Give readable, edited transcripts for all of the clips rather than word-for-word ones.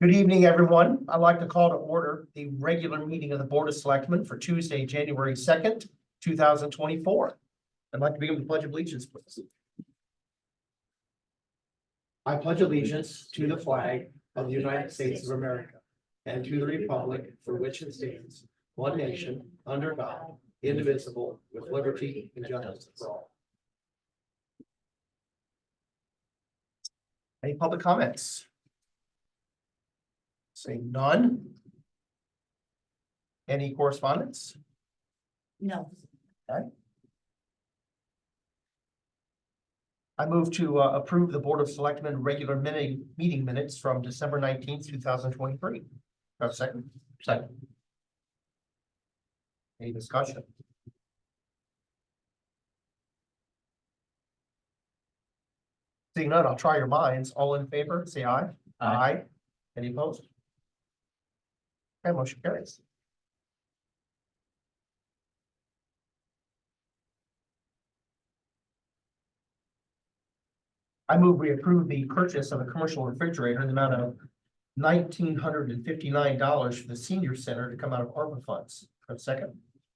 Good evening, everyone. I'd like to call to order the regular meeting of the Board of Selectmen for Tuesday, January 2nd, 2024. I'd like to begin with the Pledge of Allegiance, please. I pledge allegiance to the flag of the United States of America and to the republic for which it stands, one nation, under God, indivisible, with liberty and justice for all. Any public comments? Seeing none. Any correspondence? No. I move to approve the Board of Selectmen regular meeting minutes from December 19th, 2023. Second. Second. Any discussion? Seeing none, I'll try your minds. All in favor, say aye. Aye. Any opposed? Okay, motion carries. I move we approve the purchase of a commercial refrigerator in the amount of $1,959 for the senior center to come out of ARPA funds. For a second.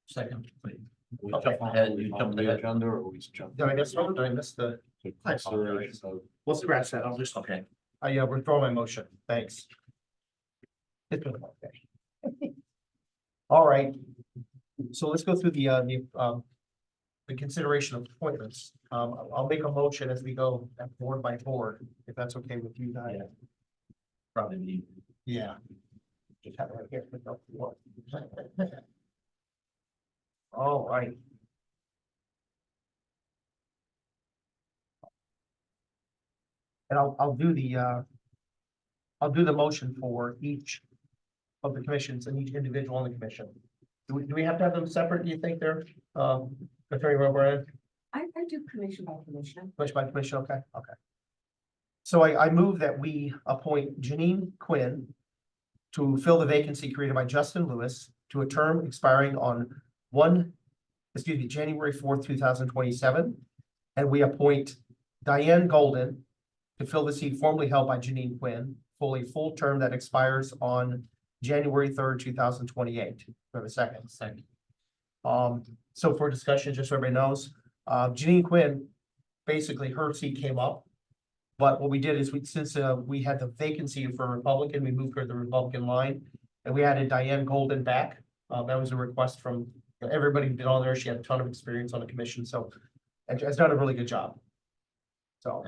Second, please. We Okay. jump ahead, you jump the agenda, or we jump? Did I miss one? Did I miss the? Consideration of- We'll scratch that. I'll just, Okay, I withdraw my motion. Thanks. It's been a long day. All right. So let's go through the consideration of appointments. I'll make a motion as we go board by board, if that's okay with you guys. Yeah. probably the. Yeah. Just have it right here. All right. And I'll do the motion for each of the commissions and each individual on the commission. Do we have to have them separate? Do you think they're, Attorney Roberts? I do commission by commission. Commission by commission, okay. So I move that we appoint Janine Quinn to fill the vacancy created by Justin Lewis to a term expiring on January 4th, 2027. And we appoint Diane Golden to fill the seat formerly held by Janine Quinn, for a full term that expires on January 3rd, 2028. For a second. Second. So for discussion, just so everybody knows, Janine Quinn, basically her seat came up. But what we did is since we had the vacancy for Republican, we moved her to the Republican line. And we added Diane Golden back. That was a request from everybody who'd been on there. She had a ton of experience on the commission, so and has done a really good job. So,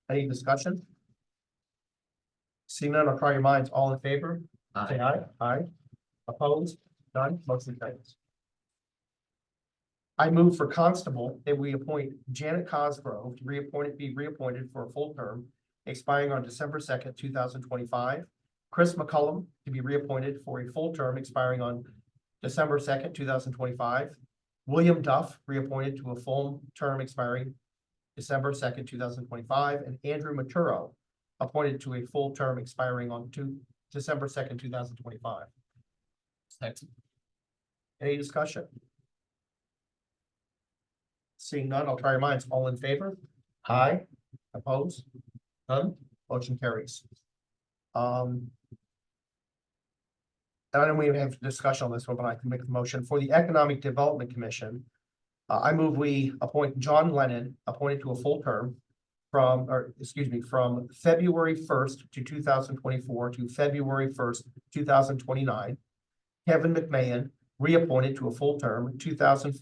any discussion? Seeing none, I'll try your minds. All in favor? Say aye. Aye. Opposed? None. Motion carries. I move for constable that we appoint Janet Cosgrove to be reappointed for a full term expiring on December 2nd, 2025. Chris McCullum to be reappointed for a full term expiring on December 2nd, 2025. William Duff reappointed to a full term expiring December 2nd, 2025, and Andrew Maturo appointed to a full term expiring on December 2nd, 2025. Second. Any discussion? Seeing none, I'll try your minds. All in favor? Aye. Opposed? None? Motion carries. And I know we have discussion on this one, but I can make the motion for the Economic Development Commission. I move we appoint John Lennon, appointed to a full term from February 1st to 2024 to February 1st, 2029. Kevin McMahon, reappointed to a full term, February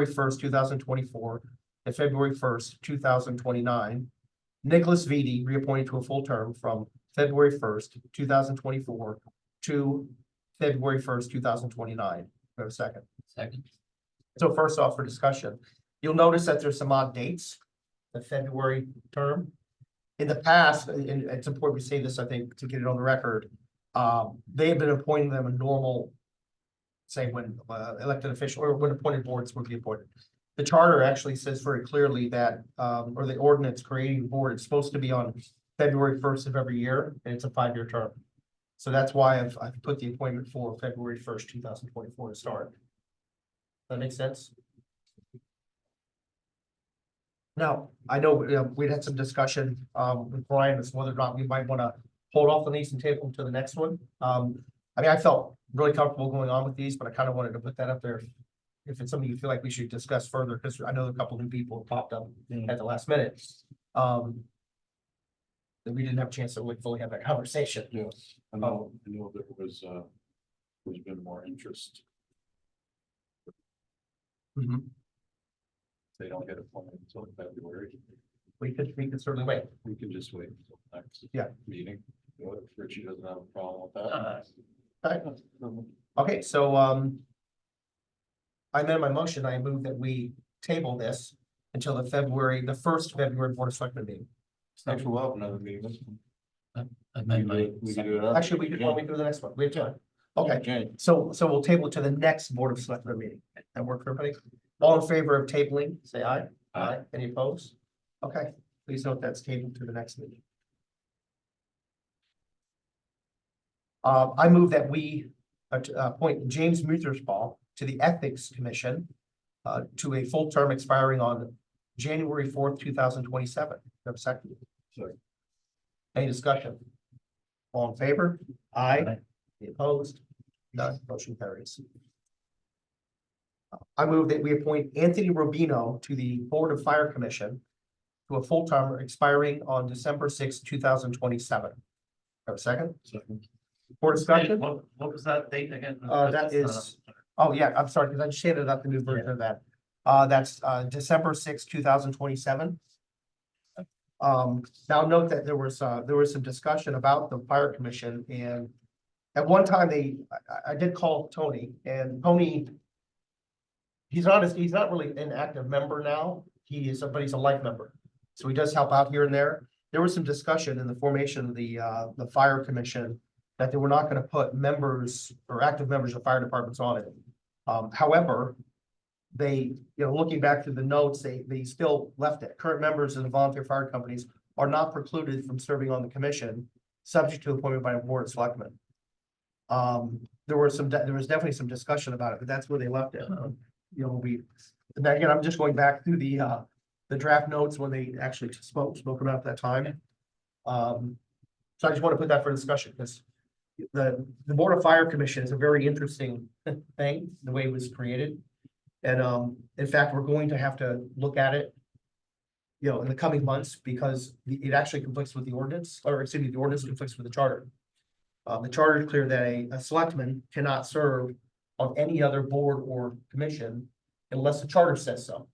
1st, 2024 to February 1st, 2029. Nicholas Vitti, reappointed to a full term from February 1st, 2024 to February 1st, 2029. We have a second. Second. So first off, for discussion, you'll notice that there's some odd dates, the February term. In the past, and it's important we say this, I think, to get it on the record, they have been appointing them a normal, say when elected official or when appointed boards would be appointed. The charter actually says very clearly that, or the ordinance creating the board is supposed to be on February 1st of every year, and it's a 5-year term. So that's why I've put the appointment for February 1st, 2024 to start. That makes sense? Now, I know we'd had some discussion with Brian as to whether or not we might want to hold off on these and table them to the next one. I mean, I felt really comfortable going on with these, but I kind of wanted to put that up there. If it's something you feel like we should discuss further, because I know a couple new people popped up at the last minute. That we didn't have a chance to really fully have that conversation. Yes, I know there was, there's been more interest. Mhm. They don't get appointed until February. We could certainly wait. We can just wait until next. Yeah. Meeting. If Richie doesn't have a problem with that. Okay, so, I amend my motion. I move that we table this until the first February Board of Selectmen meeting. Actually, we'll have another meeting. We can do it. Actually, we could probably do the next one. We have time. Okay, Okay. so we'll table it to the next Board of Selectmen meeting. That work for everybody? All in favor of tabling, say aye. Aye. Any opposed? Okay, please note that's tabled to the next meeting. I move that we appoint James Muthersbaugh to the Ethics Commission to a full term expiring on January 4th, 2027. Have a second? Second. Any discussion? All in favor? Aye. Aye. Any opposed? None. Motion carries. I move that we appoint Anthony Rubino to the Board of Fire Commission to a full term expiring on December 6th, 2027. Have a second? Second. For discussion? What was that date again? That is, oh yeah, I'm sorry, because I just handed out the new version of that. That's December 6th, 2027. Now note that there was some discussion about the fire commission, and at one time I did call Tony, and Tony, he's not really an active member now. But he's a life member. So he does help out here and there. There was some discussion in the formation of the fire commission that they were not going to put members or active members of fire departments on it. However, they, looking back through the notes, they still left it. Current members of the volunteer fire companies are not precluded from serving on the commission, subject to appointment by a board of selectmen. There was definitely some discussion about it, but that's where they left it. And again, I'm just going back through the draft notes when they actually spoke about it that time. So I just want to put that for discussion, because the Board of Fire Commission is a very interesting thing, the way it was created. And in fact, we're going to have to look at it, in the coming months, because it actually conflicts with the ordinance, or excuse me, the ordinance conflicts with the charter. The charter is clear that a selectman cannot serve on any other board or commission unless the charter says so.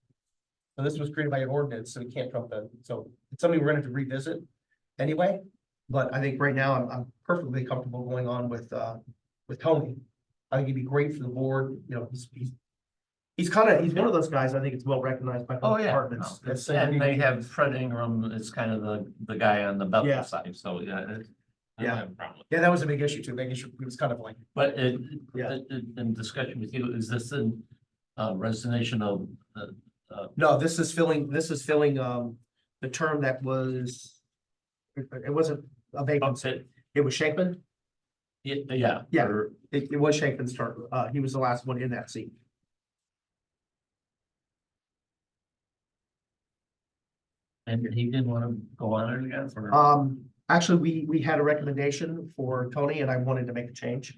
So this was created by an ordinance, so we can't trump that. So it's something we're gonna have to revisit anyway. But I think right now I'm perfectly comfortable going on with Tony. I think he'd be great for the board. He's one of those guys, I think it's well recognized by Oh, both yeah. departments. No, That's and they have Fred Ingram is kind of the guy on the Yeah. Bethel side, so yeah. I don't Yeah. have a problem. Yeah, that was a big issue too. Big issue. It was kind of like, But Yeah. in discussion with you, is this in resignation of no, this is filling the term that was, it wasn't a vacancy. It was Shankman. yeah. Yeah. or- It was Shankman's term. He was the last one in that seat. And he didn't want to go on it again for. Actually, we had a recommendation for Tony, and I wanted to make a change.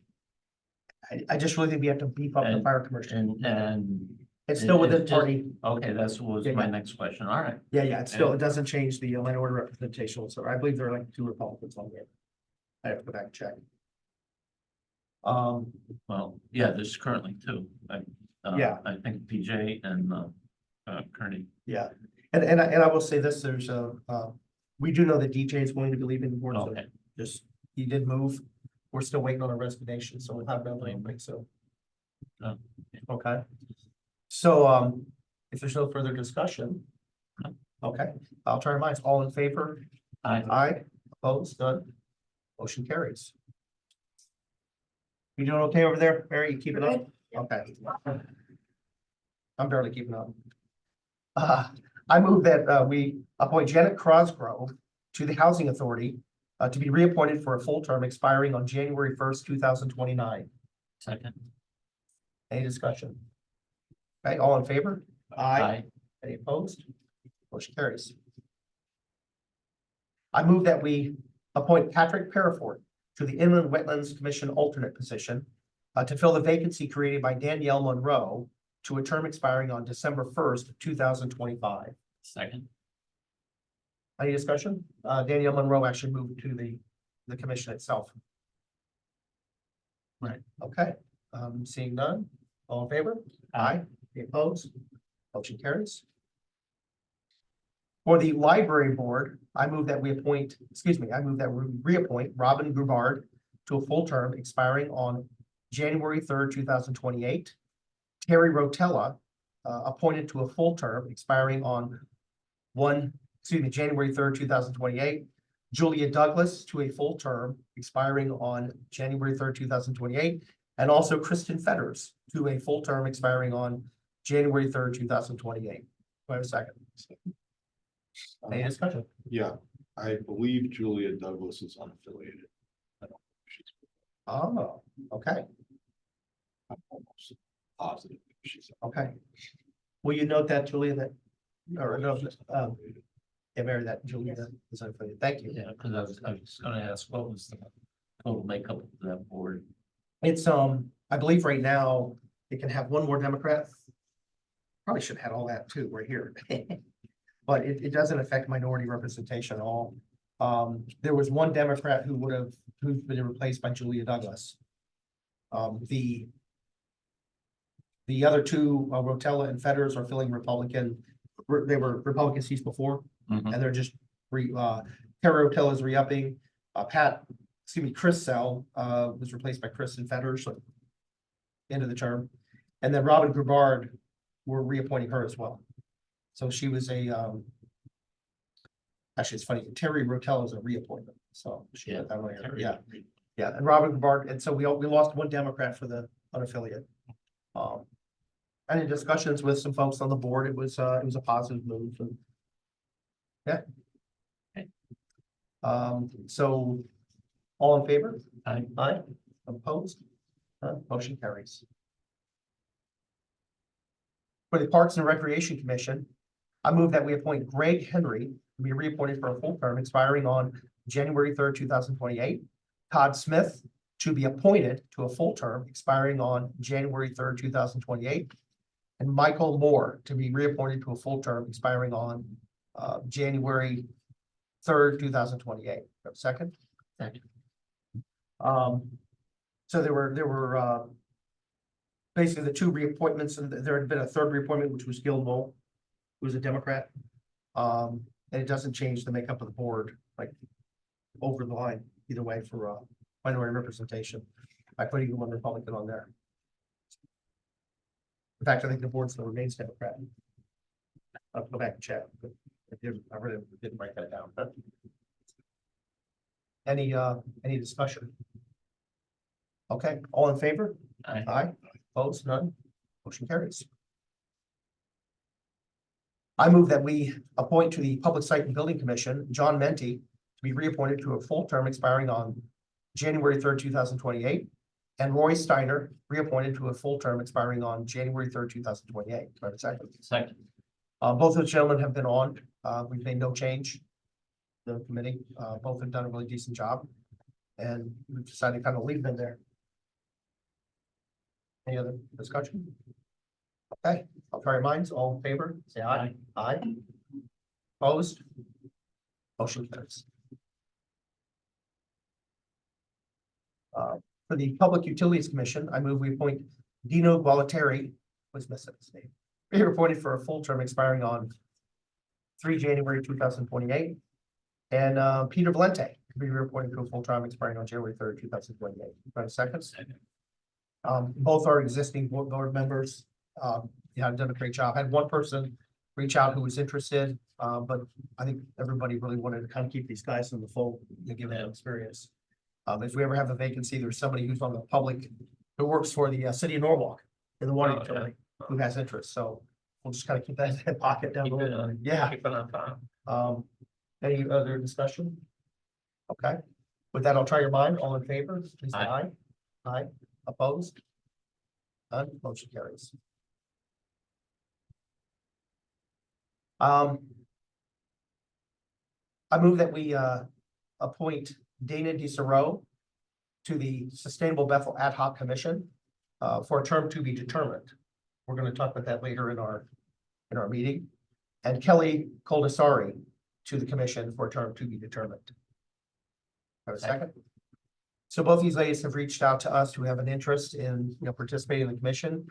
I just really think we have to beef up the And- fire commission. And It's still within it- party. okay, that's was Yeah, my yeah. next question. All right. Yeah, it's still, it doesn't change the minority representation. So I believe there are like 2 Republicans on there. I have to go back and check. Well, yeah, there's currently two. Yeah. I think PJ and Kearney. Yeah, and I will say this, there's we do know that DJ is going to be leaving the board, so Okay. just, he did move. We're still waiting on a resignation, so we'll have another one, so. Oh. Okay. So, if there's no further discussion. Okay, I'll try my minds. All in favor? Aye, opposed, none. Motion carries. You doing okay over there, Mary? You keeping up? Okay. I'm barely keeping up. I move that we appoint Janet Crosgrove to the Housing Authority to be reappointed for a full term expiring on January 1st, 2029. Second. Any discussion? Okay, all in favor? Aye. Any opposed? Motion carries. I move that we appoint Patrick Parafort to the Inland Wetlands Commission alternate position to fill the vacancy created by Danielle Monroe to a term expiring on December 1st, 2025. Second. Any discussion? Danielle Monroe actually moved to the commission itself. Right. Okay, seeing none, all in favor? Aye. Any opposed? Motion carries. For the library board, I move that we reappoint Robin Grubard to a full term expiring on January 3rd, 2028. Terry Rotella, appointed to a full term expiring on January 3rd, 2028. Julia Douglas to a full term expiring on January 3rd, 2028. And also Kristen Fetters to a full term expiring on January 3rd, 2028. Do I have a second? Any discussion? Yeah, I believe Julia Douglas is unaffiliated. I don't think she's, Oh, okay, I'm almost positive she's. okay. Will you note that, Julia, that, or no, She's um, unaffiliated. yeah, Mary, that Julia Yes. is unaffiliated. Thank you. Yeah, because I was gonna ask, what was the total makeup of that board? It's, I believe right now, it can have one more Democrat. Probably should have had all that too, right here. But it doesn't affect minority representation at all. There was one Democrat who's been replaced by Julia Douglas. The other two, Rotella and Fetters, are filling Republican. They were Republican seats before, Mhm. and they're just Terry Rotella is re-upping. Chris Sell was replaced by Kristen Fetters. End of the term, and then Robin Grubard, we're reappointing her as well. So she was actually, it's funny, Terry Rotella is a reappointment, so. she got that one here. Yeah, yeah, and Robin Grubard, and so we lost one Democrat for the unaffiliated. Any discussions with some folks on the board, it was a positive move. And yeah. Okay. So all in favor? Aye. Aye, opposed? Motion carries. For the Parks and Recreation Commission, I move that we appoint Greg Henry to be reappointed for a full term expiring on January 3rd, 2028. Todd Smith to be appointed to a full term expiring on January 3rd, 2028. And Michael Moore to be reappointed to a full term expiring on January 3rd, 2028. Second? Second. So there were basically the two reappointments, and there had been a third reappointment, which was Gil Mole, who was a Democrat. And it doesn't change the makeup of the board, like over the line, either way for minority representation by putting one Republican on there. In fact, I think the board still remains Democrat. I'll go back and check, but I really didn't write that down. But any discussion? Okay, all in favor? Aye. Aye, opposed, none, motion carries. I move that we appoint to the Public Site and Building Commission, John Menti, to be reappointed to a full term expiring on January 3rd, 2028. And Roy Steiner, reappointed to a full term expiring on January 3rd, 2028. Do I have a second? Second. Both those gentlemen have been on. We've made no change. The committee, both have done a really decent job. And we've decided to kind of leave them there. Any other discussion? Okay, I'll try your minds. All in favor, say aye. Aye. Opposed? Motion carries. For the Public Utilities Commission, I move we appoint Dino Gualtieri, was missing his name. Be appointed for a full term expiring on 3 January 2028. And Peter Valente to be reappointed to a full term expiring on January 3rd, 2028. Right, second? Second. Both are existing board members. Have done a great job. Had one person reach out who was interested, but I think everybody really wanted to kind of keep these guys in the fold and give them experience. If we ever have a vacancy, there's somebody who's on the public who works for the city of Norwalk in the water Oh, yeah. utility who has interest. So we'll just kind of keep that in the pocket down the Keep it road. on. Yeah. Keep it on file. Any other discussion? Okay, with that, I'll try your mind. All in favor, please say aye. Aye, opposed? None, motion carries. I move that we appoint Dana DeSero to the Sustainable Bethel Ad Hoc Commission for a term to be determined. We're going to talk about that later in our meeting. And Kelly Coldessari to the commission for a term to be determined. Have a second? So both these ladies have reached out to us who have an interest in, participating in the commission.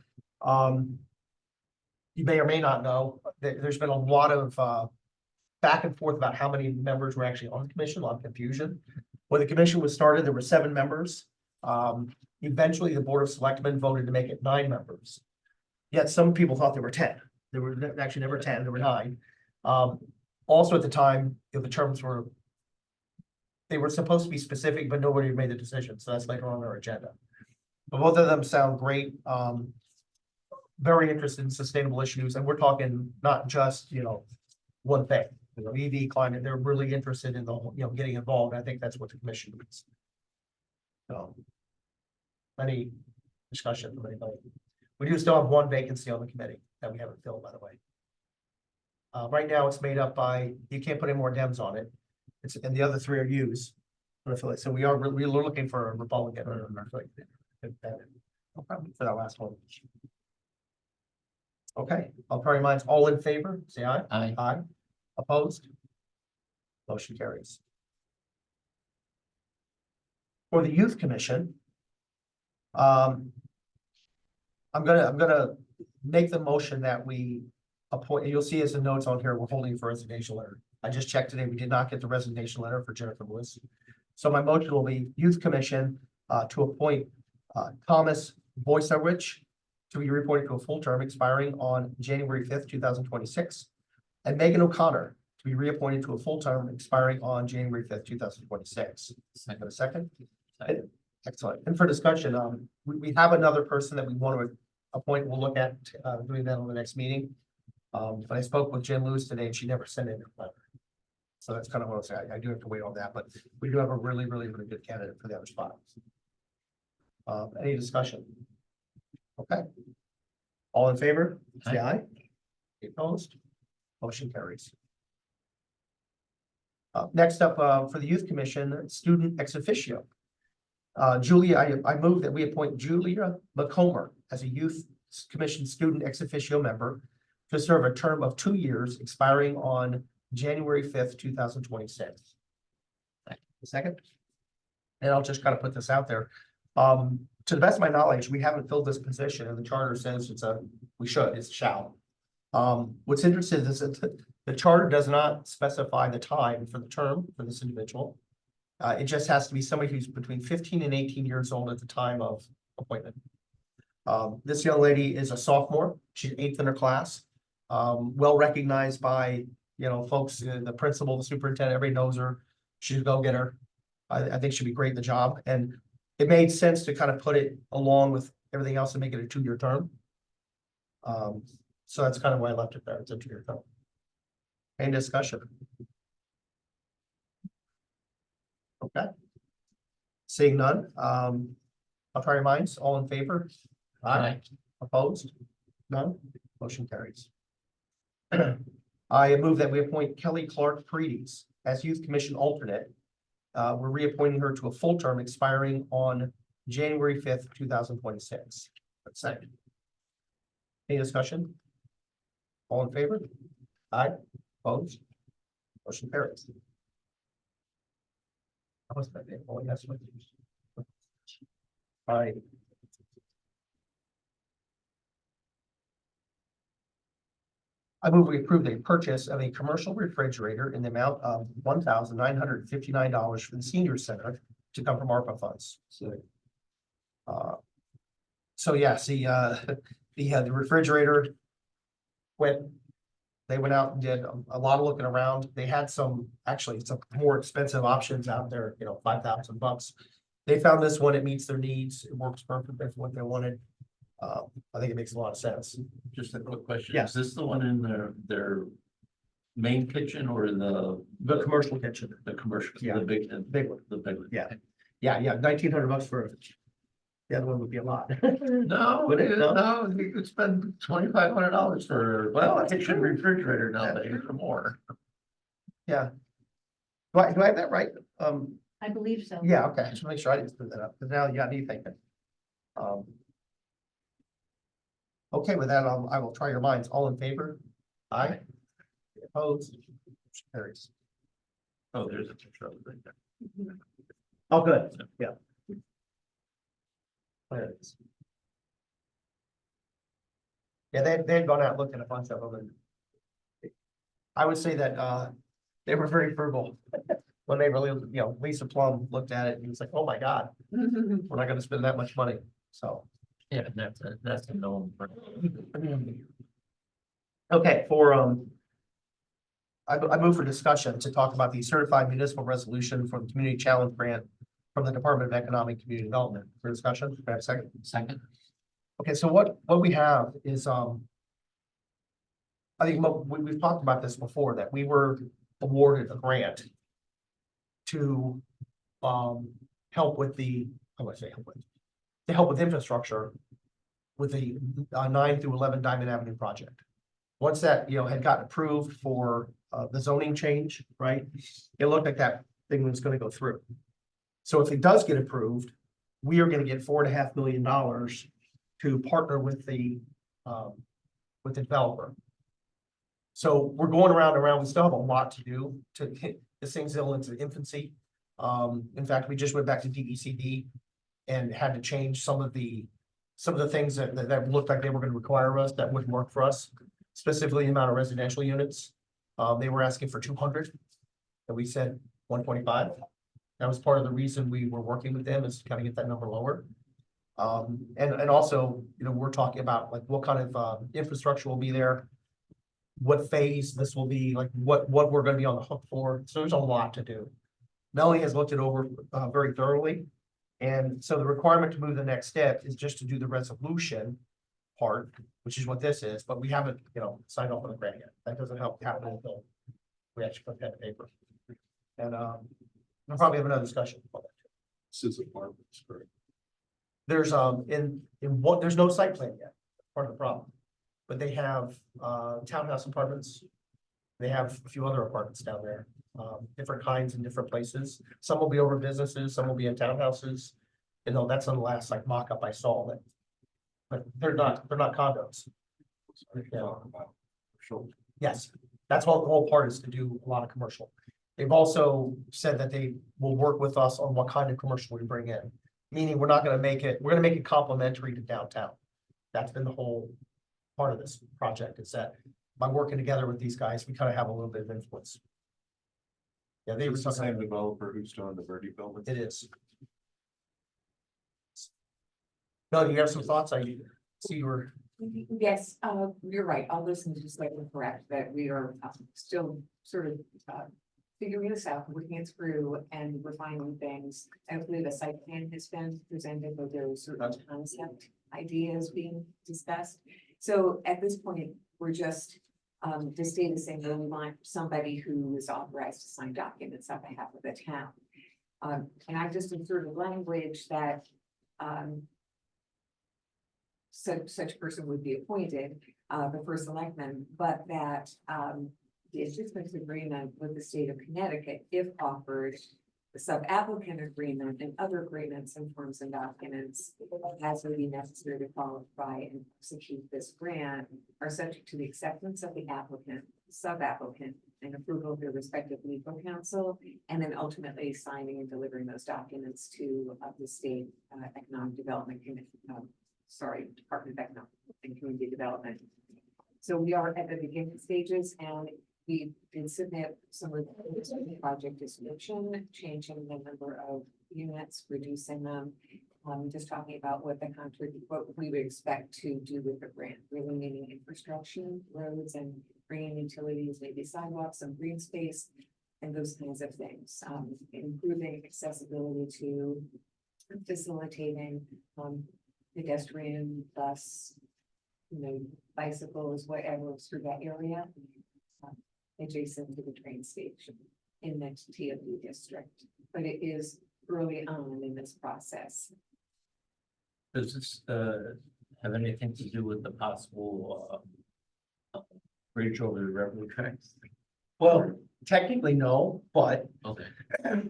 You may or may not know that there's been a lot of back and forth about how many members were actually on the commission, a lot of confusion. When the commission was started, there were 7 members. Eventually, the Board of Selectmen voted to make it 9 members. Yet some people thought there were 10. There were actually never 10, there were 9. Also at the time, the terms were, they were supposed to be specific, but nobody made the decision. So that's later on our agenda. But both of them sound great. Very interested in sustainable issues. And we're talking not just, one thing, EV climate, they're really interested in the, getting involved. I think that's what the commission needs. So, any discussion from anybody? We do still have 1 vacancy on the committee that we haven't filled, by the way. Right now, it's made up by, you can't put any more Dems on it. And the other 3 are U's. So we're looking for a Republican or no problem for that last one. Okay, I'll try your minds. All in favor, say aye. Aye. Aye. Opposed? Motion carries. For the Youth Commission, I'm gonna make the motion that we appoint, you'll see as the notes on here, we're holding for resignation letter. I just checked today, we did not get the resignation letter for Jennifer Lewis. So my motion will be Youth Commission to appoint Thomas Boysowicz to be reappointed to a full term expiring on January 5th, 2026. And Megan O'Connor to be reappointed to a full term expiring on January 5th, 2026. Second, a second. Excellent. And for discussion, we have another person that we want to appoint. We'll look at doing that on the next meeting. But I spoke with Jen Lewis today and she never sent in a letter. So that's kind of what I'll say. I do have to wait on that, but we do have a really good candidate for the other spot. Any discussion? Okay. All in favor? Say aye. Opposed? Motion carries. Next up, for the Youth Commission, student ex officio. Julia, I move that we appoint Julia McComber as a Youth Commission student ex officio member to serve a term of 2 years expiring on January 5th, 2026. Second. And I'll just kind of put this out there. To the best of my knowledge, we haven't filled this position and the charter says it's a shall. What's interesting is that the charter does not specify the time for the term for this individual. It just has to be somebody who's between 15 and 18 years old at the time of appointment. This young lady is a sophomore. She's 8th in her class. Well recognized by, folks, the principal, the superintendent, everybody knows her. She's a go-getter. I think she'd be great in the job. And it made sense to kind of put it along with everything else and make it a 2-year term. So that's kind of why I left it there. It's a 2-year term. Any discussion? Okay. Seeing none, I'll try your minds. All in favor? Aye. Opposed? None? Motion carries. I move that we appoint Kelly Clark Paredes as Youth Commission alternate. We're reappointing her to a full term expiring on January 5th, 2026. Second. Any discussion? All in favor? Aye. Opposed? Motion carries. All right. I move we approve the purchase of a commercial refrigerator in the amount of $1,959 for the senior center to come from ARPA funds. So yes, the refrigerator they went out and did a lot of looking around. They had some more expensive options out there, $5,000. They found this one, it meets their needs, it works perfectly for what they wanted. I think it makes a lot of sense. Just a quick question. Yes. Is this the one in their main kitchen or in the Commercial kitchen. the commercial? Yeah. The big one. The big one. Yeah. Yeah, $1,900 for the other one would be a lot. No, Would it? No? no, you could spend $2,500 for, well, a kitchen refrigerator nowadays or more. Yeah. do I have that right? I believe so. Yeah, okay, I just want to make sure I didn't screw that up, because now you got me thinking. Um. Okay, with that, I will try your minds. All in favor? Aye. Opposed? Carries. Oh, there's a picture of it right there. Oh, good, yeah. There it is. Yeah, they had gone out and looked at a bunch of them and. I would say that, they were very frugal. When they really, Lisa Plum looked at it and was like, oh my God, we're not gonna spend that much money, so. Yeah, that's a known. Okay, I move for discussion to talk about the certified municipal resolution for the community challenge grant from the Department of Economic and Community Development for discussion. Can I have a second? Second. Okay, so what we have is, I think we've talked about this before, that we were awarded a grant to, help with the, how do I say help with? To help with infrastructure with the 9 through 11 Diamond Avenue project. Once that, had gotten approved for, the zoning change, right? It looked like that thing was gonna go through. So if it does get approved, we are gonna get $4.5 million to partner with the developer. So we're going around and around. We still have a lot to do to hit this thing's still into infancy. In fact, we just went back to DECD and had to change some of the things that looked like they were gonna require us that wouldn't work for us. Specifically, the amount of residential units. They were asking for 200. And we said 125. That was part of the reason we were working with them, is to kind of get that number lower. And also, we're talking about like what kind of infrastructure will be there. What phase this will be, like what we're gonna be on the hook for. So there's a lot to do. Melanie has looked it over very thoroughly. And so the requirement to move the next step is just to do the resolution part, which is what this is, but we haven't, signed off on the grant yet. That doesn't help happen until we actually put pen to paper. And we'll probably have another discussion about that. This is apartments, correct? There's there's no site plan yet, part of the problem. But they have townhouse apartments. They have a few other apartments down there, different kinds in different places. Some will be over businesses, some will be in townhouses. That's on the last like mock-up I saw that. But they're not condos. Yeah. Yes, that's what the whole part is, to do a lot of commercial. They've also said that they will work with us on what kind of commercial we bring in. Meaning we're gonna make it complementary to downtown. That's been the whole part of this project, is that by working together with these guys, we kind of have a little bit of influence. Yeah, they were It's the talking. same developer who's doing the Verde building. It is. No, you have some thoughts? I see you were. Yes, you're right. All those things are slightly correct, that we are still sort of figuring this out, working it through and refining things. I believe a site plan has been presented, but there are certain concept ideas being discussed. So at this point, we're just the state is saying that we want somebody who is authorized to sign documents on behalf of the town. And I just inserted language that such person would be appointed, the first selectman, but that the assistance agreement with the state of Connecticut, if offered, the sub-applicant agreement and other agreements and forms and documents as may be necessary to qualify and execute this grant are subject to the acceptance of the applicant, sub-applicant, and approval of their respective legal counsel, and then ultimately signing and delivering those documents to the state economic development Department of Economic and Community Development. So we are at the beginning stages, and we did submit some of the project description, changing the number of units, reducing them. Just talking about what we would expect to do with the grant, really meaning infrastructure, roads, and bringing utilities, maybe sidewalks, some green space, and those kinds of things. Improving accessibility to facilitating pedestrian, bus, bicycles, whatever through that area, adjacent to the train station in the TOD district. But it is early on in this process. Does this have anything to do with the possible bridge over the railroad tracks? Well, technically, no, but Okay.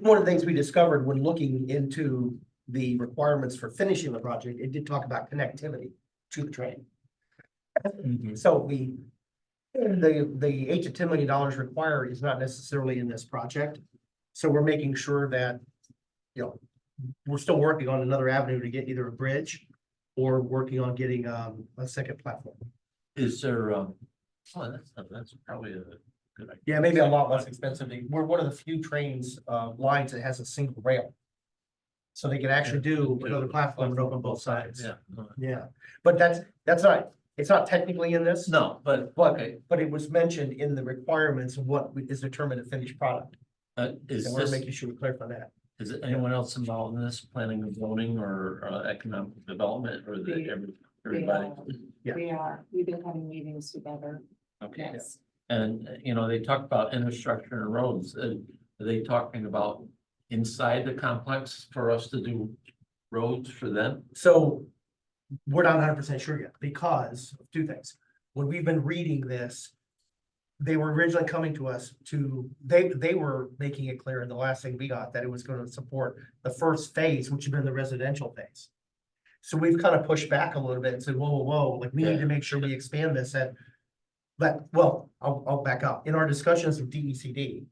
one of the things we discovered when looking into the requirements for finishing the project, it did talk about connectivity to the train. So the $8 to $10 million required is not necessarily in this project. So we're making sure that, you know, we're still working on another avenue to get either a bridge or working on getting a second platform. Is there, oh, that's probably a good idea. Yeah, maybe a lot less expensive. We're one of the few trains, lines that has a single rail. So they can actually do another platform and open both sides. Yeah. Yeah, but that's not, it's not technically in this. No, but, But, okay, but it was mentioned in the requirements of what is determined a finished product. is And we're this, making sure we clarify that. is anyone else involved in this, planning and zoning or economic development or They- everybody? Yeah. We are, we've been having meetings together, Okay, yes. and you know, they talk about infrastructure and roads, are they talking about inside the complex for us to do roads for them? So we're not 100% sure yet because of two things. When we've been reading this, they were originally coming to us they were making it clear in the last thing we got that it was going to support the first phase, which had been the residential phase. So we've kind of pushed back a little bit and said, whoa, whoa, whoa, like we need to make sure we expand this and I'll back up. In our discussions with DECD,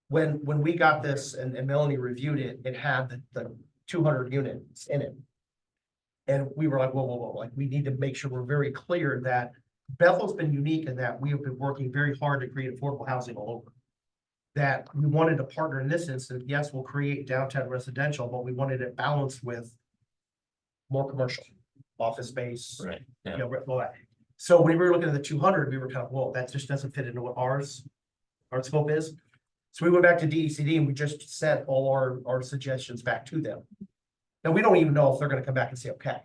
when we got this and Melanie reviewed it, it had the 200 units in it. And we were like, whoa, whoa, whoa, like we need to make sure we're very clear that Bethel's been unique in that we have been working very hard to create affordable housing all over. That we wanted to partner in this instance, yes, we'll create downtown residential, but we wanted it balanced with more commercial, office space. Right. You Yeah, know, all that. So when we were looking at the 200, we were kind of, whoa, that just doesn't fit into what our scope is. So we went back to DECD and we just sent all our suggestions back to them. Now, we don't even know if they're gonna come back and say, okay.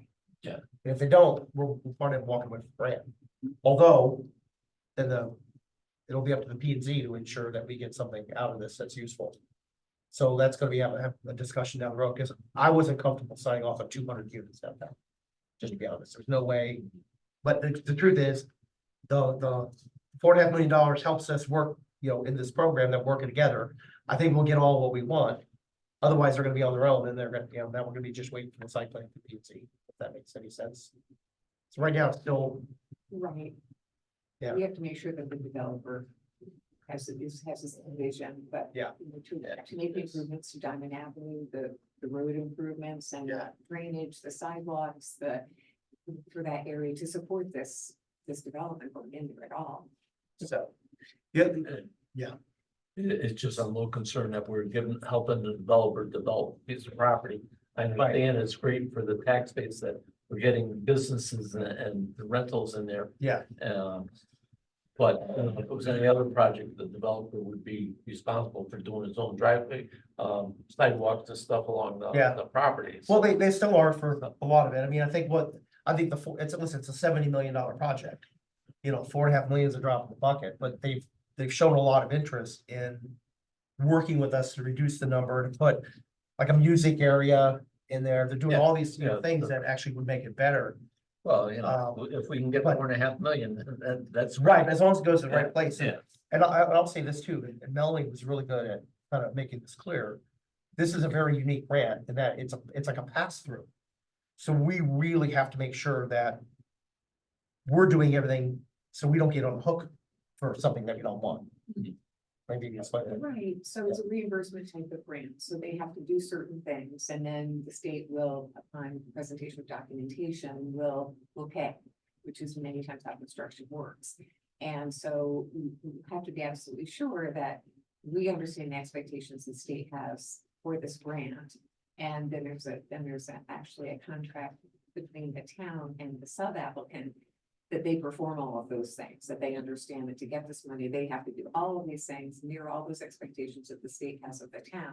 Yeah. And if they don't, we're fine and walking with the grant. Although, then it'll be up to the P and Z to ensure that we get something out of this that's useful. So that's gonna be have a discussion down the road, because I wasn't comfortable signing off on 200 units downtown. Just to be honest, there's no way. But the truth is, the $4.5 million helps us work, you know, in this program that we're working together. I think we'll get all what we want. Otherwise, they're gonna be on their own and they're gonna, you know, now we're gonna be just waiting for the site plan for P and Z, if that makes any sense. So right now, it's still, Right. Yeah. We have to make sure that the developer has this vision, but. Yeah. you know, to make improvements to Diamond Avenue, the road improvements and Yeah. drainage, the sidewalks, for that area to support this development going into it all. so. Yeah, it's just I'm a little concerned that we're helping the developer develop a piece of property. I understand it's great for the tax base that we're getting businesses and the rentals in there. yeah, But if it was any other project, the developer would be responsible for doing his own driveway, sidewalks and stuff along Yeah. the properties. well, they still are for a lot of it. I mean, I think it's a $70 million project. You know, $4.5 million is a drop in the bucket, but they've shown a lot of interest in working with us to reduce the number, to put like a music area in there. They're doing Yeah, all these, you know, yeah. things that actually would make it better. Well, you know, if we can get but- $4.5 million, that's Right, as long as it goes to the right place. Yeah, And I'll say this too, and Melanie was really good at kind of making this clear. This is a very unique grant in that it's like a pass through. So we really have to make sure that we're doing everything so we don't get on the hook for something that we don't want. Mhm. Maybe you explain that. Right, so it's a reimbursement type of grant, so they have to do certain things, and then the state will, upon presentation of documentation, will pay, which is many times how construction works. And so we have to be absolutely sure that we understand the expectations the state has for this grant. And then there's actually a contract between the town and the sub-applicant that they perform all of those things, that they understand that to get this money, they have to do all of these things, near all those expectations that the state has of the town.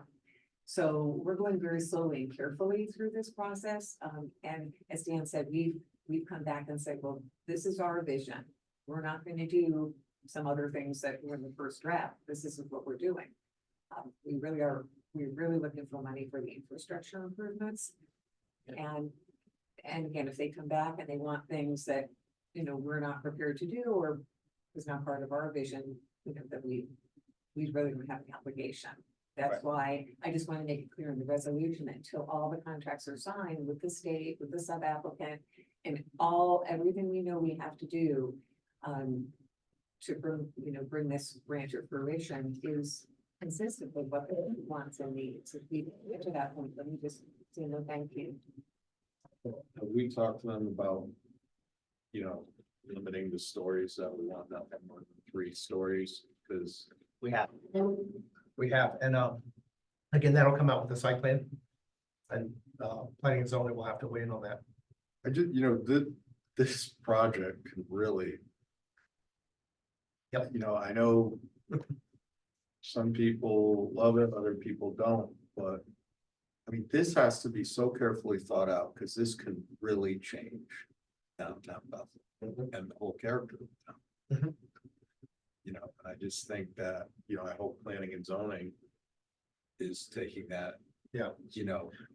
So we're going very slowly and carefully through this process. And as Dan said, we've come back and said, well, this is our vision. We're not going to do some other things that were in the first draft. This isn't what we're doing. We're really looking for money for the infrastructure improvements. And again, if they come back and they want things that, you know, we're not prepared to do or is not part of our vision, you know, that we we really don't have an obligation. That's why I just want to make it clear in the resolution that until all the contracts are signed with the state, with the sub-applicant, and everything we know we have to do, to bring this grant to fruition is consistent with what the wants and needs. If we get to that point, let me just say no, thank you. Have we talked to them about, limiting the stories that we want not to have more than 3 stories? Because We have. And, again, that'll come out with the site plan. And, planning and zoning will have to weigh in on that. I just, this project can really. Yep. I know. Some people love it, other people don't, but. I mean, this has to be so carefully thought out, because this can really change downtown Bethel and the whole character of the town. Mhm. And I just think that, I hope planning and zoning. Is taking that. Yeah.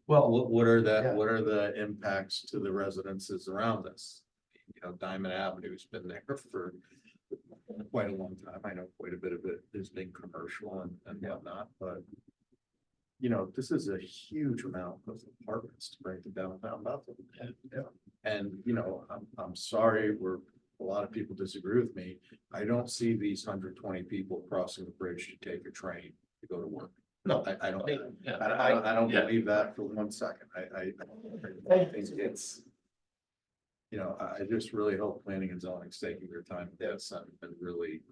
Well, Well, what are yeah. what are the impacts to the residences around us? Diamond Avenue's been there for quite a long time. I know quite a bit of it has been commercial and whatnot, but. This is a huge amount of apartments to bring to downtown Bethel. And, I'm sorry, a lot of people disagree with me. I don't see these 120 people crossing the bridge to take a train to go to work. No. I don't. Yeah. I don't Yeah. believe that for 1 second. I think it's. I just really hope planning and zoning's taking their time with this and really.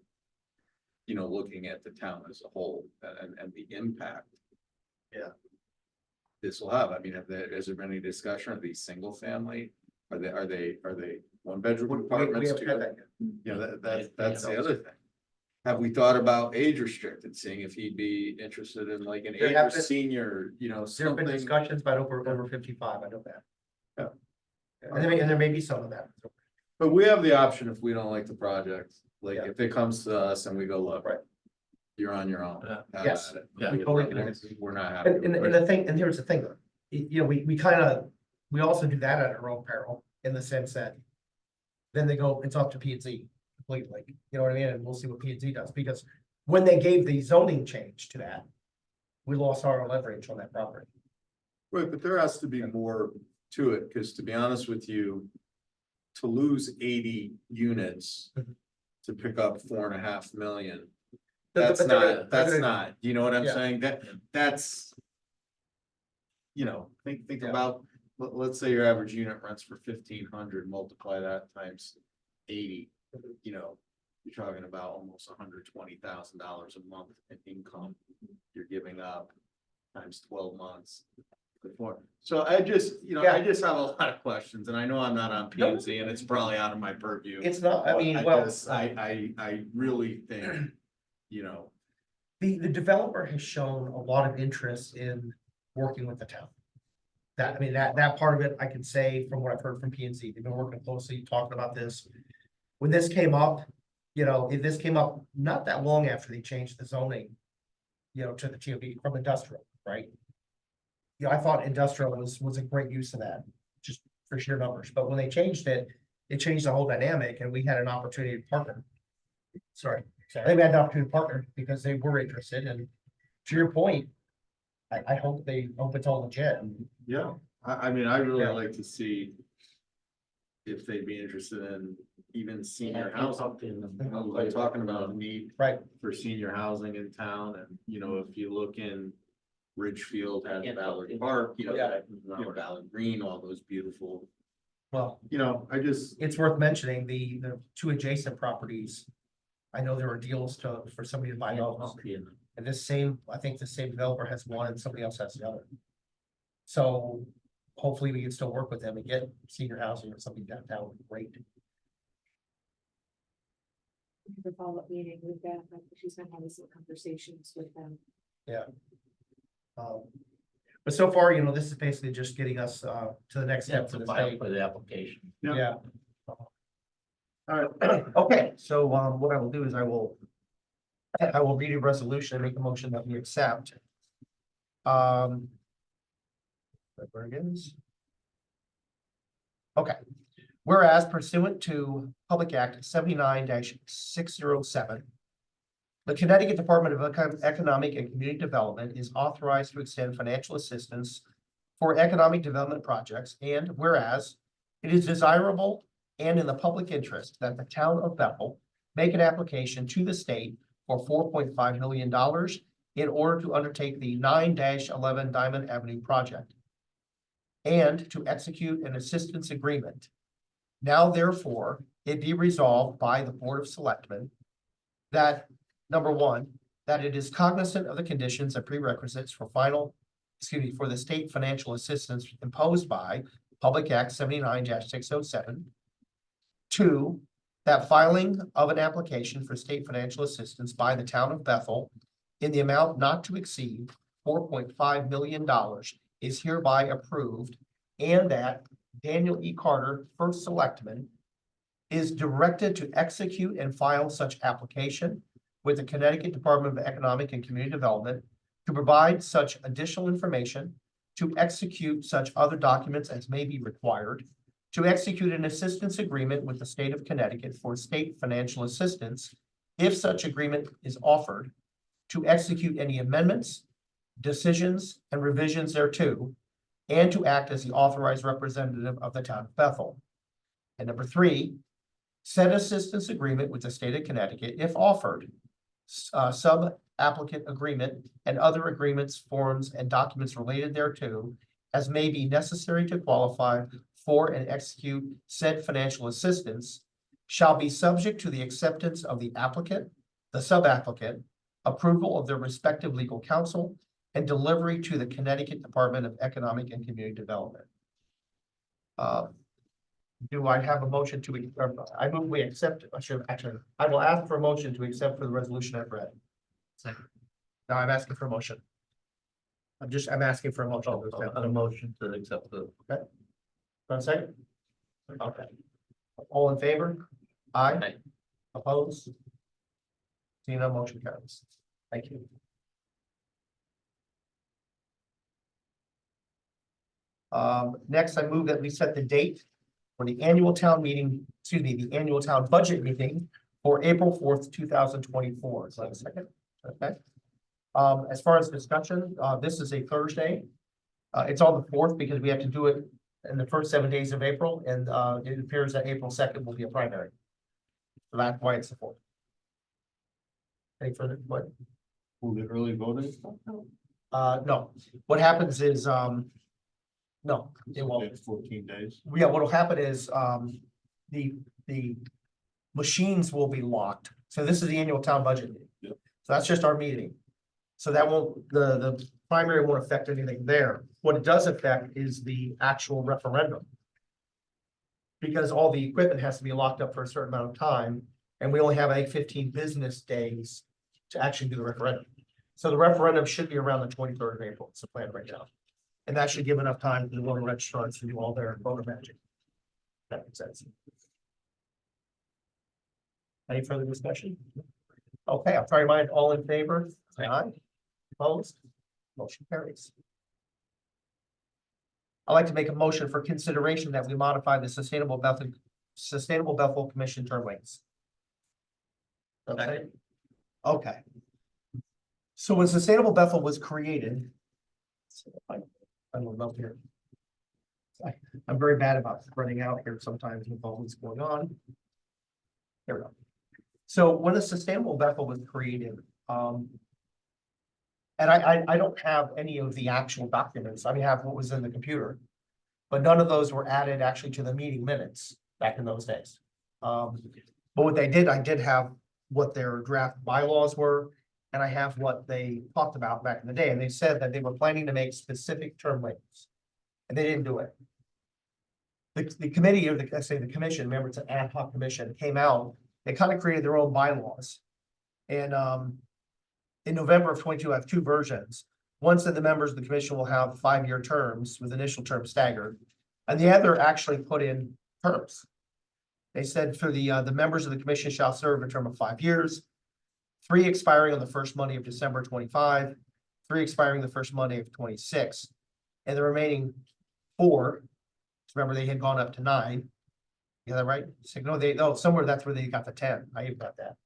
Looking at the town as a whole and the impact. Yeah. This will have, I mean, has there been any discussion of these single family? Are they 1-bedroom apartments? haven't had that yet. That's the other thing. Have we thought about age restricted, seeing if he'd be interested in like an There age have or been- senior, There have been something? discussions about over 55, I know that. Yeah. And there may be some of that. But we have the option if we don't like the project, like Yeah. if it comes to us and we go, look. Right. You're on your own. Yeah. Have Yes. at it. Yeah. We totally do. We're not happy. And with it. the thing, and here's the thing, though, we also do that at our own peril, in the sense that. Then they go, it's up to P and Z completely, you know what I mean, and we'll see what P and Z does, because when they gave the zoning change to that. We lost our leverage on that property. Right, but there has to be more to it, because to be honest with you. To lose 80 units. Mhm. To pick up 4.5 million. But That's they're gonna- not, you know what I'm Yeah. saying? That's. Think about, let's say your average unit rents for 1,500, multiply that times 80. You're talking about almost $120,000 a month in income. You're giving up times 12 months. Before, so I just have a lot of questions, and I know I'm not on P and Z, and it's probably out of my purview. It's not, I but mean, well, I really think, the developer has shown a lot of interest in working with the town. That part of it, I can say from what I've heard from P and Z, they've been working closely, talking about this. When this came up, if this came up not that long after they changed the zoning. To the TOD from industrial, right? I thought industrial was a great use of that, just for sheer numbers, but when they changed it, it changed the whole dynamic, and we had an opportunity to partner. Sorry, they had an opportunity to partner because they were interested, and to your point. I hope it's all legit. yeah, I mean, I really Yeah. like to see. If they'd be interested in even senior housing, like talking about a need Right, for senior housing in town, and if you look in. Ridgefield has Ballard Park, Yeah. Ballard Green, all those beautiful, well, I just. it's worth mentioning the 2 adjacent properties. I know there are deals for somebody to buy those, and I think the same developer has one and somebody else has the other. So hopefully we can still work with them and get senior housing or something downtown, would be great. The follow-up meeting with that, she's been having some conversations with them. But so far, this is basically just getting us to the next step for the state. For the application. Yeah. All right, okay, so what I will do is I will read a resolution and make a motion that we accept. Where it is. Okay, whereas pursuant to Public Act 79-607. The Connecticut Department of Economic and Community Development is authorized to extend financial assistance for economic development projects, and whereas it is desirable and in the public interest that the town of Bethel make an application to the state for $4.5 million in order to undertake the 9-11 Diamond Avenue project and to execute an assistance agreement. Now therefore, it be resolved by the Board of Selectmen that, number one, that it is cognizant of the conditions and prerequisites for for the state financial assistance imposed by Public Act 79-607. Two, that filing of an application for state financial assistance by the town of Bethel in the amount not to exceed $4.5 million is hereby approved, and that Daniel E. Carter, first selectman, is directed to execute and file such application with the Connecticut Department of Economic and Community Development to provide such additional information, to execute such other documents as may be required, to execute an assistance agreement with the state of Connecticut for state financial assistance, if such agreement is offered, to execute any amendments, decisions, and revisions thereto, and to act as the authorized representative of the town of Bethel. And number three, said assistance agreement with the state of Connecticut, if offered, sub-applicant agreement and other agreements, forms, and documents related thereto, as may be necessary to qualify for and execute said financial assistance, shall be subject to the acceptance of the applicant, the sub-applicant, approval of their respective legal counsel, and delivery to the Connecticut Department of Economic and Community Development. Do I have a motion to, I move we accept, I will ask for a motion to accept for the resolution I've read. Second. Now I'm asking for a motion. I'm asking for a motion. A motion to accept the. One second. Okay. All in favor? Aye. Aye. Opposed? Seeing no, motion carries. Thank you. Next, I move that we set the date for the annual town meeting, the annual town budget meeting for April 4th, 2024. Is that a second? Okay. As far as discussion, this is a Thursday. It's on the 4th because we have to do it in the first 7 days of April, and it appears that April 2nd will be a primary. So that's why it's the 4th. Any further, what? Will the early voting? No, what happens is, no, it won't. It's 14 days. Yeah, what'll happen is, the machines will be locked. So this is the annual town budget meeting. Yep. So that's just our meeting. So that won't, the primary won't affect anything there. What it does affect is the actual referendum. Because all the equipment has to be locked up for a certain amount of time, and we only have 15 business days to actually do the referendum. So the referendum should be around the 23rd of April. It's the plan right now. And that should give enough time for the voter registrars to do all their voter magic. That makes sense. Any further discussion? Okay, I'll try your mind. All in favor? Say aye. Opposed? Motion carries. I'd like to make a motion for consideration that we modify the Sustainable Bethel Commission term lengths. Okay. Okay. So when Sustainable Bethel was created, I don't know here. I'm very bad about spreading out here sometimes with all what's going on. There we go. So when the Sustainable Bethel was created, and I don't have any of the actual documents. I mean, I have what was in the computer, but none of those were added actually to the meeting minutes back in those days. But what they did, I did have what their draft bylaws were, and I have what they talked about back in the day, and they said that they were planning to make specific term limits, and they didn't do it. The committee, or the commission, remember it's an ad hoc commission, came out, they kind of created their own bylaws. And in November of 22, I have two versions. One said the members of the commission will have 5-year terms with initial term staggered, and the other actually put in terms. They said for the members of the commission shall serve a term of 5 years, 3 expiring on the first Monday of December 25, 3 expiring the first Monday of 26, and the remaining 4. Remember, they had gone up to 9. You got that right? So, no, somewhere that's where they got the 10. I even got that.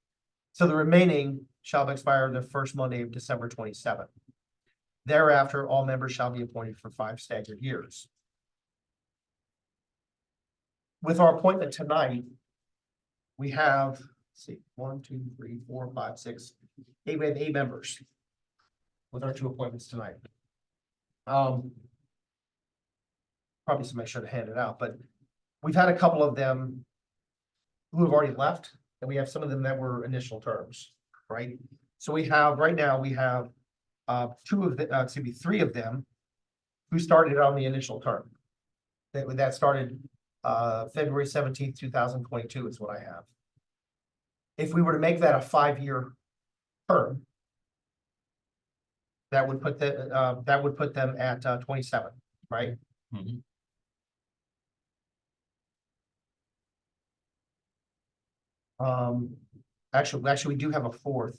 So the remaining shall expire the first Monday of December 27th. Thereafter, all members shall be appointed for 5 staggered years. With our appointment tonight, we have, let's see, 1, 2, 3, 4, 5, 6, 8, we have 8 members with our 2 appointments tonight. Probably somebody should have handed out, but we've had a couple of them who have already left, and we have some of them that were initial terms, right? So we have, right now, we have 3 of them who started on the initial term. That started February 17th, 2022 is what I have. If we were to make that a 5-year term, that would put them at 27, right? Mhm. Actually, we do have a 4th.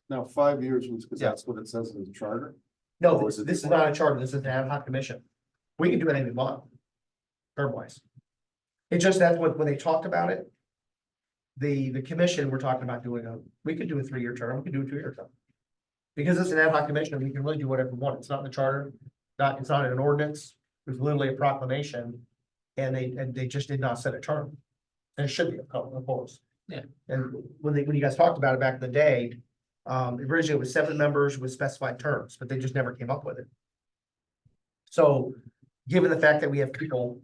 Now, 5 years was because Yeah. that's what it says in the charter. No, Or this is it is not a charter, this is an ad hoc commission. We can do anything we want. Term wise. It just, that's what, when they talked about it. The commission, we're talking about we could do a 3-year term, we could do a 2-year term. Because it's an ad hoc commission, we can really do whatever we want, it's not in the charter, it's not in an ordinance, it's literally a proclamation. And they just did not set a term. And it should be, of course. Yeah. And when you guys talked about it back in the day, originally it was 7 members with specified terms, but they just never came up with it. So, given the fact that we have people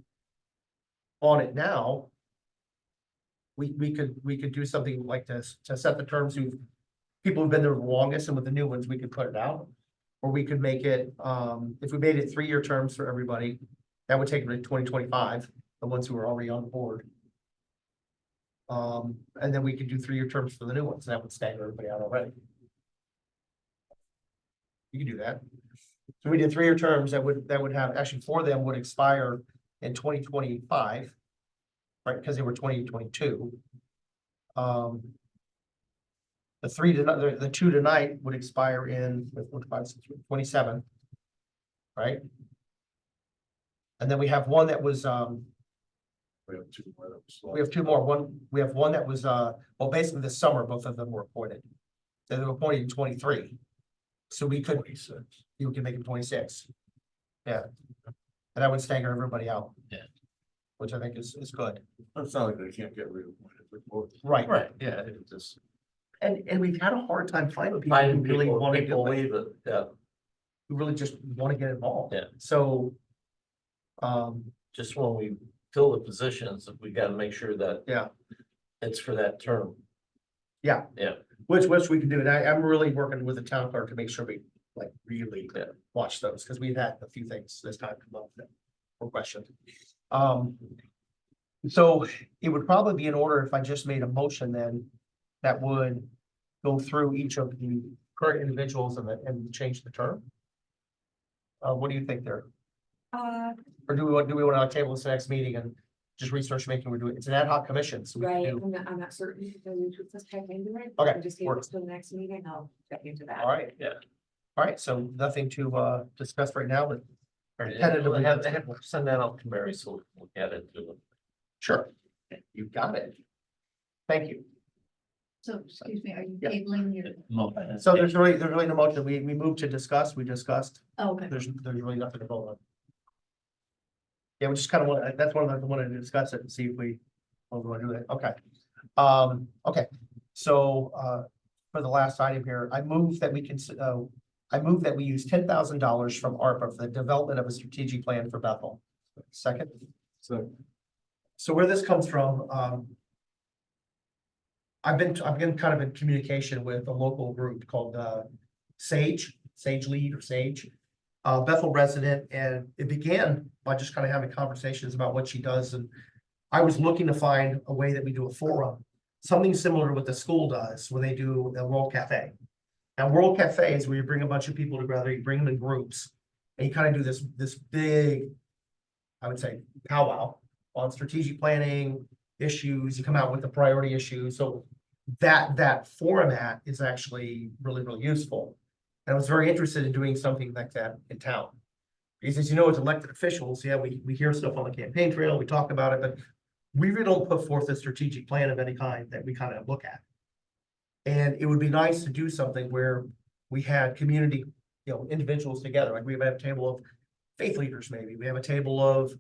on it now, we could do something like this to set the terms people who've been there the longest, and with the new ones, we could put it out. Or we could make it, if we made it 3-year terms for everybody, that would take them to 2025, the ones who are already on the board. And then we could do 3-year terms for the new ones, that would stagger everybody out already. You could do that. So we did 3-year terms that would have, actually 4 of them would expire in 2025. Right, because they were 2022. The 2 tonight would expire in 27. Right? And then we have one that was, We have 2 more. That was we have 2 more. We have one that was, well, basically this summer, both of them were appointed. They were appointed in 23. So we could, 26. you can make it 26. Yeah. And that would stagger everybody out. Yeah. Which I think is good. It's not like they can't get reappointed. They're both- Right. Right, yeah, it just And we've had a hard time finding people who finding really people, want to people do it, leave it, yeah, who really just want to get involved. Yeah. So, just when we fill the positions, we gotta make sure that. Yeah. It's for that term. Yeah. Yeah. which we can do, and I'm really working with the town clerk to make sure we like really Yeah. watch those, because we've had a few things this time come up that were questioned. So it would probably be in order if I just made a motion then that would go through each of the current individuals and change the term. What do you think there? Or do we want to table this next meeting and just research making, we're doing, it's an ad hoc commission, so we can Right, do, I'm not certain if the new truth is check into it. Okay, I'll just give works. it to the next meeting, I'll check into that. all right. Yeah. All right, so nothing to discuss right now, but And tentatively, send that out to Mary, so we can look at it too. sure, you got it. Thank you. So, excuse me, are you Yeah. tabling your, So there's really no motion, we moved to discuss, we discussed, oh, okay, there's really nothing to vote on. Yeah, we just kind of want, that's one of the, wanted to discuss it and see if we want to do that, okay. Okay, so, for the last item here, I move that we can, I move that we use $10,000 from ARPA for the development of a strategic plan for Bethel. Second, so where this comes from, I've been kind of in communication with a local group called Sage Lead or Sage, Bethel resident, and it began by just kind of having conversations about what she does. And I was looking to find a way that we do a forum, something similar to what the school does, where they do the World Cafe. And World Cafe is where you bring a bunch of people together, you bring them in groups, and you kind of do this big, I would say, powwow on strategic planning issues. You come out with the priority issues. So that format is actually really, really useful. And I was very interested in doing something like that in town. Because as you know, as elected officials, yeah, we hear stuff on the campaign trail, we talk about it, but we really don't put forth a strategic plan of any kind that we kind of look at. And it would be nice to do something where we had community, individuals together, like we have a table of faith leaders, maybe, we have a table of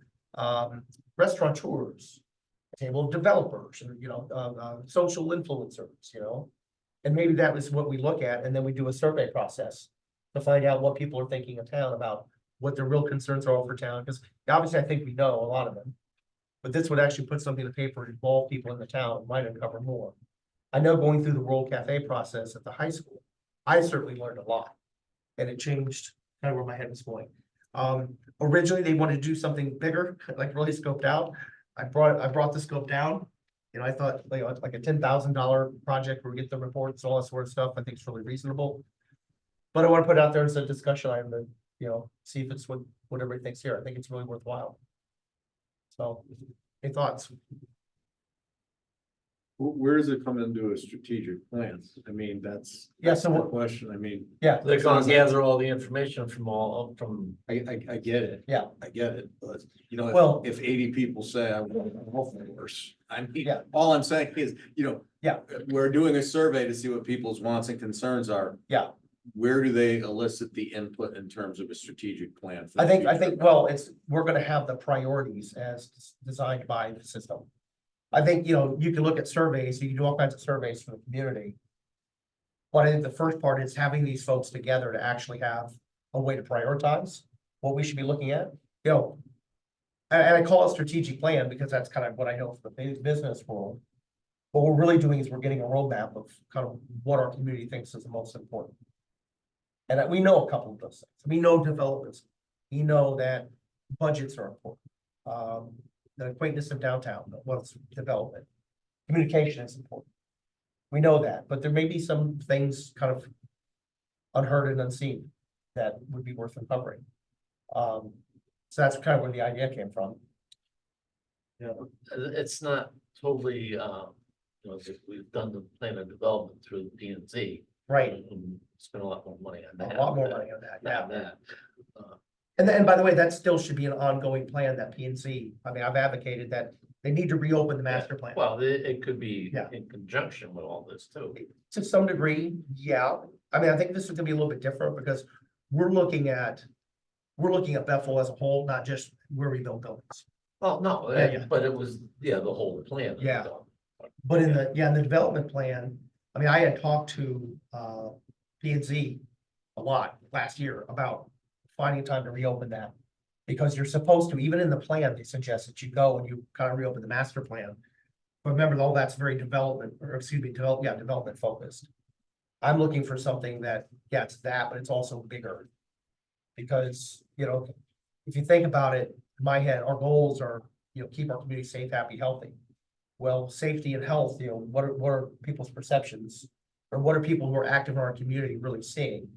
restaurateurs. A table of developers, and social influencers, And maybe that was what we look at, and then we do a survey process to find out what people are thinking of town about what their real concerns are for town, because obviously I think we know a lot of them. But this would actually put something in the paper, involve people in the town, might uncover more. I know going through the World Cafe process at the high school, I certainly learned a lot. And it changed kind of where my head was going. Originally, they wanted to do something bigger, like really scoped out. I brought the scope down. I thought like a $10,000 project where we get the reports, all that sort of stuff, I think it's really reasonable. But I want to put it out there as a discussion item to, see if it's what everybody thinks here. I think it's really worthwhile. So, any thoughts? Where does it come into a strategic plan? I mean, that's. Yeah, that's so the what- question, I mean, Yeah. They're gonna gather all the information from, I get it. Yeah. I get it, but Well- if 80 people say I want a golf course, I mean, Yeah. all I'm saying is, Yeah. we're doing a survey to see what people's wants and concerns are. Yeah. Where do they elicit the input in terms of a strategic plan? for I the think, future? well, we're gonna have the priorities as designed by the system. I think, you can look at surveys, you can do all kinds of surveys for the community. But I think the first part is having these folks together to actually have a way to prioritize what we should be looking at, And I call it strategic plan because that's kind of what I know from the business world. What we're really doing is we're getting a roadmap of kind of what our community thinks is the most important. And we know a couple of those things. We know developments. We know that budgets are important. The acquaintance of downtown, what's development. Communication is important. We know that, but there may be some things kind of unheard and unseen that would be worth uncovering. So that's kind of where the idea came from. it's not totally, we've done the plan of development through the P and Z. Right, Spend a lot more money on a that. lot more money on that, yeah. Than that. And by the way, that still should be an ongoing plan, that P and Z. I mean, I've advocated that they need to reopen the master plan. Well, it could be Yeah. in conjunction with all this too. To some degree, yeah. I mean, I think this is gonna be a little bit different because we're looking at Bethel as a whole, not just where we build buildings. Well, no, Yeah. but it was, the whole plan. Yeah. But in the development plan, I mean, I had talked to P and Z a lot last year about finding time to reopen that. Because you're supposed to, even in the plan, they suggest that you go and you kind of reopen the master plan. But remember, all that's very development focused. I'm looking for something that gets that, but it's also bigger. Because, if you think about it, in my head, our goals are, keep our community safe, happy, healthy. Well, safety and health, what are people's perceptions? Or what are people who are active in our community really seeing?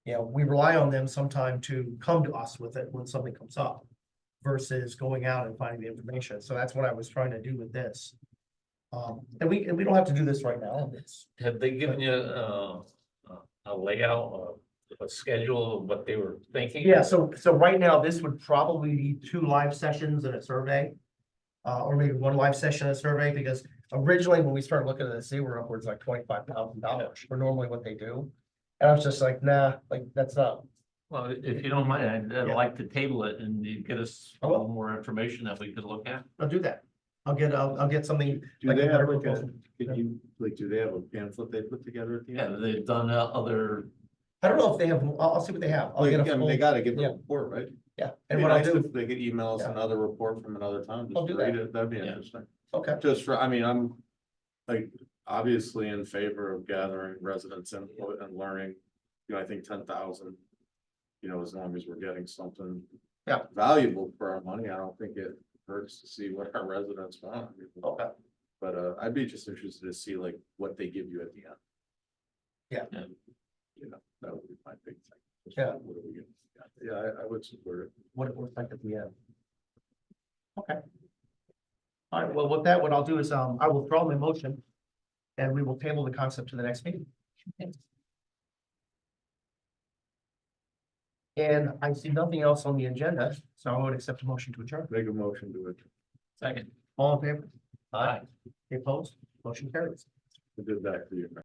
We rely on them sometime to come to us with it when something comes up. Versus going out and finding the information. So that's what I was trying to do with this. And we don't have to do this right now. Have they given you a layout, a schedule of what they were thinking? Yeah, so right now, this would probably be 2 live sessions and a survey. Or maybe 1 live session and a survey, because originally when we started looking at this, they were upwards like $25,000 for normally what they do. And I was just like, nah, like that's not. Well, if you don't mind, I'd Yeah. like to table it and you get us a I will. little more information that we could look at. I'll do that. I'll get something. Do like they a have better like a, proposal. do they have a pamphlet they put together at the Yeah, end? they've done other, I don't know if they have, I'll see what they have. I'll Like, get a I mean, they full, gotta give a yeah. report, right? yeah, It'd and be what I'll nice do, if they could email us Yeah. another report from another time, I'll just do to read it, that'd be Yeah. interesting. okay, Just for, I mean, I'm like, obviously in favor of gathering residents input and learning, I think 10,000. As long as we're getting something. Yeah. Valuable for our money, I don't think it hurts to see what our residents want. okay, But I'd be just interested to see like what they give you at the end. Yeah. And, that would be my big thing. Just Yeah. what are we getting? Yeah, I would support it. what it looks like at the end. Okay. All right, well, with that, what I'll do is, I will withdraw my motion. And we will table the concept to the next meeting. And I see nothing else on the agenda, so I would accept a motion to adjourn. Make a motion to it. second. All in favor? Aye. Opposed? Motion carries. I did that for you.